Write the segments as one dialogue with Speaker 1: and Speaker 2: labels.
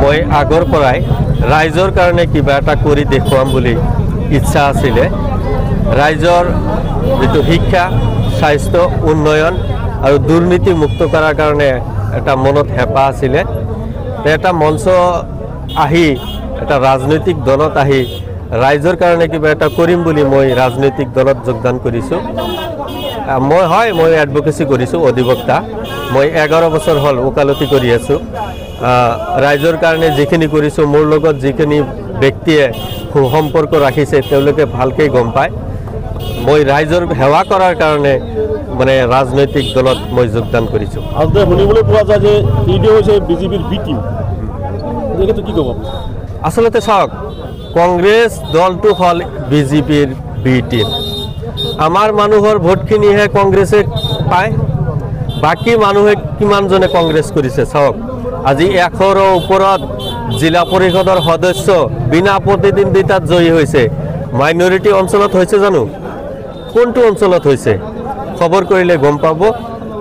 Speaker 1: মই আগৰ পৰাই ৰাইজৰ কাৰণে কিবা এটা কৰি দেখুৱাম বুলি ইচ্ছা আছিলে। ৰাইজৰ যেটো শিক্ষা, স্বাস্থ্য, উন্নয়ন আৰু দুৰ্নীতি মুক্ত কৰাৰ কাৰণে এটা মনত হেঁপাহ আছিলে। এটা মঞ্চ আহি এটা ৰাজনৈতিক দলত আহি ৰাইজৰ কাৰণে কিবা এটা কৰিম বুলি মই ৰাজনৈতিক দলত যোগদান কৰিছোঁ। মই এডভোকেচি কৰিছোঁ, অধিবক্তা। মই 11 বছৰ হ'ল ওকালতি কৰি আছোঁ। ৰাইজৰ কাৰণে যিখিনি কৰিছোঁ, মোৰ লগত যিখিনি ব্যক্তিয়ে সুসম্পৰ্ক ৰাখিছে তেওঁলোকে ভালকৈ গম পায়। মই ৰাইজৰ সেৱা কৰাৰ কাৰণে মানে ৰাজনৈতিক দলত মই যোগদান কৰিছোঁ।
Speaker 2: আচলতে শুনিবলৈ পোৱা যায় যে ইডিঅ' হৈছে বিজেপিৰ বি টিম, এইটো কি ক'ব?
Speaker 1: আচলতে চাওক, কংগ্ৰেছ দলটো হ'ল বিজেপিৰ বি টিম। আমাৰ মানুহৰ ভোটখিনিহে কংগ্ৰেছে পায়, বাকী মানুহে কিমানজনে কংগ্ৰেছ কৰিছে চাওক। আজি 100ৰ ওপৰত জিলা পৰিষদৰ সদস্য বিনা প্ৰতিদ্বন্দ্বিতাত জয়ী হৈছে। মাইনৰিটি অঞ্চলত হৈছে জানো? কোনটো অঞ্চলত হৈছে? খবৰ কৰিলে গম পাব।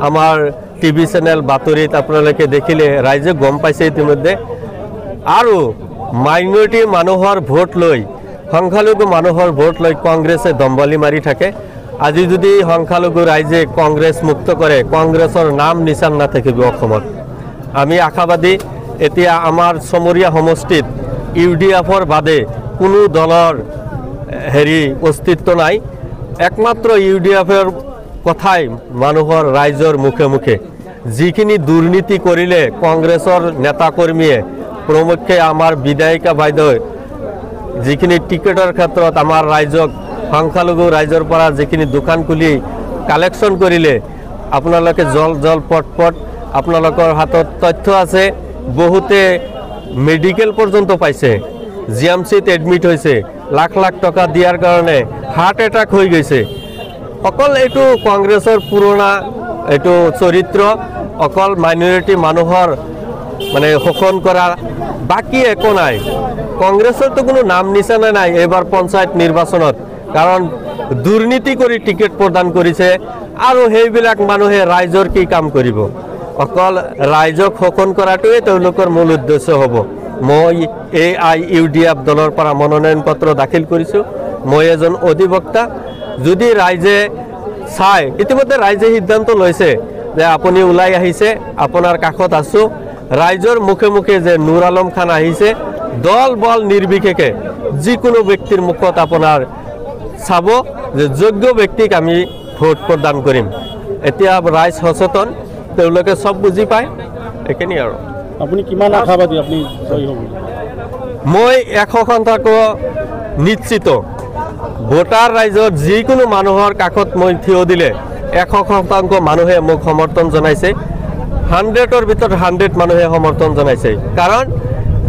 Speaker 1: আমাৰ টিভি চেনেল, বাতৰিত আপোনালোকে দেখিলে ৰাইজে গম পাইছে ইতিমধ্যে। আৰু মাইনৰিটি মানুহৰ ভোট লৈ, সংখ্যালঘু মানুহৰ ভোট লৈ কংগ্ৰেছে দম্বলি মাৰি থাকে। আজি যদি সংখ্যালঘু ৰাইজে কংগ্ৰেছ মুক্ত কৰে, কংগ্ৰেছৰ নাম নিচান নাথাকিব অসমত। আমি আশাবাদী। এতিয়া আমাৰ চমৰীয়া সমষ্টিত UDFৰ বাদে কোনো দলৰ অস্তিত্ব নাই। একমাত্ৰ UDFৰ কথাই মানুহৰ ৰাইজৰ মুখে মুখে। যিখিনি দুৰ্নীতি কৰিলে কংগ্ৰেছৰ নেতাকৰ্মীয়ে, প্ৰমুখ্যে আমাৰ বিধায়িকা বাইদেউ যিখিনি টিকেটৰ ক্ষেত্ৰত আমাৰ ৰাইজক, সংখ্যালঘু ৰাইজৰ পৰা যিখিনি দোকান খুলি কালেকশ্যন কৰিলে, আপোনালোকে জল পট আপোনালোকৰ হাতত তথ্য আছে। বহুতে মেডিকেল পৰ্যন্ত পাইছে, GMCত এডমিট হৈছে, লাখ লাখ টকা দিয়াৰ কাৰণে হাৰ্ট এটাক হৈ গৈছে। অকল এইটো কংগ্ৰেছৰ পুৰণা এইটো চৰিত্ৰ, অকল মাইনৰিটি মানুহৰ মানে শোষণ কৰা, বাকী একো নাই। কংগ্ৰেছৰতো কোনো নাম নিচানা নাই এইবাৰ পঞ্চায়ত নিৰ্বাচনত, কাৰণ দুৰ্নীতি কৰি টিকেট প্ৰদান কৰিছে। আৰু সেইবিলাক মানুহে ৰাইজৰ কি কাম কৰিব? অকল ৰাইজক শোষণ কৰাটোৱে তেওঁলোকৰ মূল উদ্দেশ্য হ'ব। মই AIUDF দলৰ পৰা মনোনয়ন পত্ৰ দাখিল কৰিছোঁ। মই এজন অধিবক্তা। যদি ৰাইজে চাই, ইতিমধ্যে ৰাইজে সিদ্ধান্ত লৈছে যে আপুনি ওলাই আহিছে, আপোনাৰ কাষত আছোঁ। ৰাইজৰ মুখে মুখে যে নুৰ আলম খান আহিছে, দল বল নিৰ্বিশেষে যিকোনো ব্যক্তিৰ মুখত আপোনাৰ চাব যে যোগ্য ব্যক্তিক আমি ভোট প্ৰদান কৰিম। এতিয়া ৰাইজ সচেতন, তেওঁলোকে চব বুজি পায়। এইখিনি আৰু।
Speaker 2: আপুনি কিমান আশাবাদী আপুনি জয়ী হ'ব?
Speaker 1: মই 100% নিশ্চিত। ভোটাৰ ৰাইজৰ যিকোনো মানুহৰ কাষত মই থিয় দিলে 100% মানুহে মোক সমৰ্থন জনাইছে। 100ৰ ভিতৰত 100 মানুহে সমৰ্থন জনাইছে। কাৰণ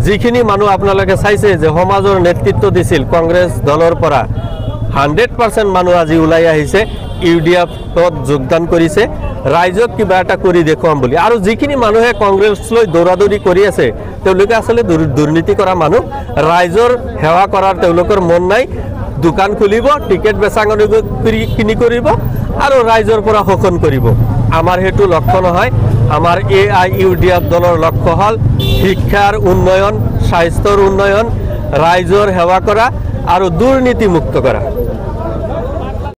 Speaker 1: যিখিনি মানুহ আপোনালোকে চাইছে যে সমাজৰ নেতৃত্ব দিছিল কংগ্ৰেছ দলৰ পৰা, 100% মানুহ আজি ওলাই আহিছে, UDFত যোগদান কৰিছে, ৰাইজক কিবা এটা কৰি দেখুৱাম বুলি। আৰু যিখিনি মানুহে কংগ্ৰেছলৈ দৌৰাদৌৰি কৰি আছে, তেওঁলোকে আচলতে দুৰ্নীতি কৰা মানুহ। ৰাইজৰ সেৱা কৰাৰ তেওঁলোকৰ মন নাই। দোকান খুলিব, টিকেট বেচাকিনি কৰিব আৰু ৰাইজৰ পৰা শোষণ কৰিব। আমাৰ সেইটো লক্ষ্য নহয়। আমাৰ AIUDF দলৰ লক্ষ্য হ'ল শিক্ষাৰ উন্নয়ন, স্বাস্থ্যৰ উন্নয়ন, ৰাইজৰ সেৱা কৰা আৰু দুৰ্নীতি মুক্ত কৰা।